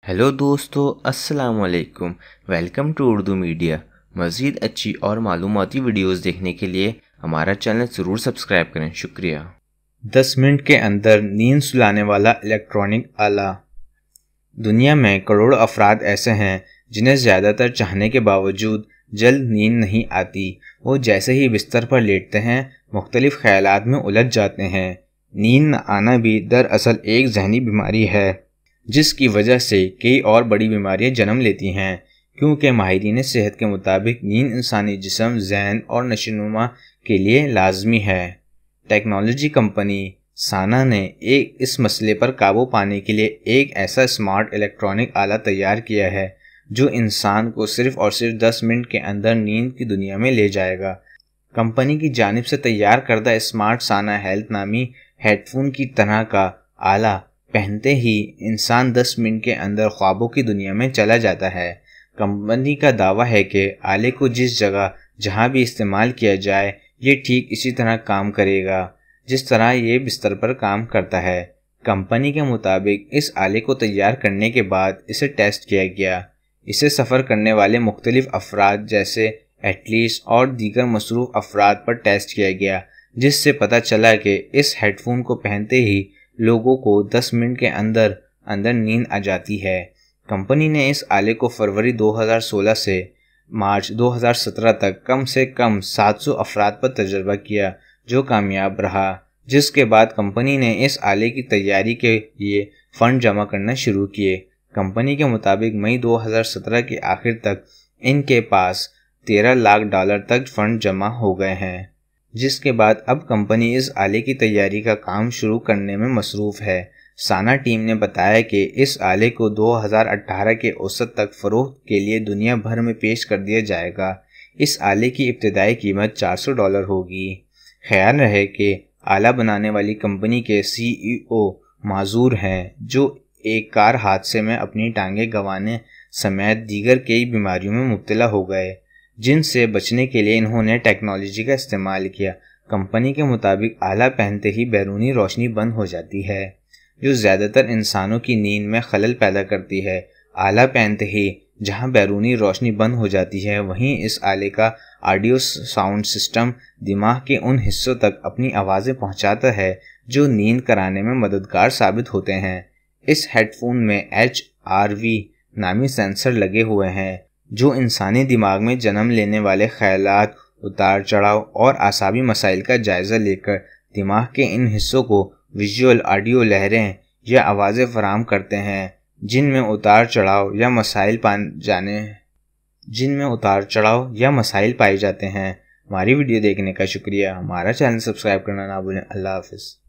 Hello दोस्तों, अस्सलाम वालेकुम। Welcome to Urdu media. मज़ीद अच्छी और मालूमाती वीडियोस देखने के लिए हमारा चैनल ज़रूर सब्सक्राइब करें। शुक्रिया। 10 मिनट के अंदर नींद सुलाने वाला इलेक्ट्रॉनिक आला। दुनिया में करोड़ों अफराद ऐसे हैं जिन्हें ज़्यादातर चाहने के बावजूद जल्द नींद नहीं आती। वो जैसे ही बिस्तर पर लेटते हैं मुख्तलिफ ख्यालात में उलझ जाते हैं। नींद न आना भी दरअसल एक जहनी बीमारी है जिसकी वजह से कई और बड़ी बीमारियां जन्म लेती हैं, क्योंकि माहिरीन सेहत के मुताबिक नींद इंसानी जिस्म, ज़हन और नशोनुमा के लिए लाजमी है। टेक्नोलॉजी कंपनी साना ने इस मसले पर काबू पाने के लिए एक ऐसा स्मार्ट इलेक्ट्रॉनिक आला तैयार किया है जो इंसान को सिर्फ और सिर्फ 10 मिनट के अंदर नींद की दुनिया में ले जाएगा। कंपनी की जानिब से तैयार करदा स्मार्ट साना हेल्थ नामी हेडफोन की तरह का आला पहनते ही इंसान 10 मिनट के अंदर ख्वाबों की दुनिया में चला जाता है। कंपनी का दावा है कि आले को जिस जगह जहां भी इस्तेमाल किया जाए ये ठीक इसी तरह काम करेगा जिस तरह ये बिस्तर पर काम करता है। कंपनी के मुताबिक इस आले को तैयार करने के बाद इसे टेस्ट किया गया। इसे सफ़र करने वाले मुख्तलिफ अफराद जैसे एथलीट्स और दीगर मसरूफ़ अफराद पर टेस्ट किया गया, जिससे पता चला कि इस हेडफोन को पहनते ही लोगों को 10 मिनट के अंदर नींद आ जाती है। कंपनी ने इस आले को फरवरी 2016 से मार्च 2017 तक कम से कम 700 अफराद पर तजर्बा किया जो कामयाब रहा, जिसके बाद कंपनी ने इस आले की तैयारी के लिए फ़ंड जमा करना शुरू किए। कंपनी के मुताबिक मई 2017 के आखिर तक इनके पास $13 लाख तक फ़ंड जमा हो गए हैं, जिसके बाद अब कंपनी इस आले की तैयारी का काम शुरू करने में मसरूफ़ है। साना टीम ने बताया कि इस आले को 2018 के औसत तक फ़रोख्त के लिए दुनिया भर में पेश कर दिया जाएगा। इस आले की इब्तदाई कीमत $400 होगी। ख्याल रहे कि आला बनाने वाली कंपनी के CEO माजूर हैं, जो एक कार हादसे में अपनी टांगें गंवाने समेत दीगर कई बीमारियों में मुब्तला हो गए, जिनसे बचने के लिए इन्होंने टेक्नोलॉजी का इस्तेमाल किया। कंपनी के मुताबिक आला पहनते ही बैरूनी रोशनी बंद हो जाती है, जो ज़्यादातर इंसानों की नींद में खलल पैदा करती है। आला पहनते ही जहां बैरूनी रोशनी बंद हो जाती है, वहीं इस आले का ऑडियो साउंड सिस्टम दिमाग के उन हिस्सों तक अपनी आवाज़ें पहुंचाता है जो नींद कराने में मददगार साबित होते हैं। इस हेडफोन में HRV नामी सेंसर लगे हुए हैं जो इंसानी दिमाग में जन्म लेने वाले ख्यालात, उतार चढ़ाव और आसाबी मसाइल का जायज़ा लेकर दिमाग के इन हिस्सों को विजुअल ऑडियो लहरें या आवाज़ें फराहम करते हैं जिनमें उतार चढ़ाव या मसाइल पाए जाते हैं। हमारी वीडियो देखने का शुक्रिया। हमारा चैनल सब्सक्राइब करना ना भूलें। अल्लाह हाफ़िज़।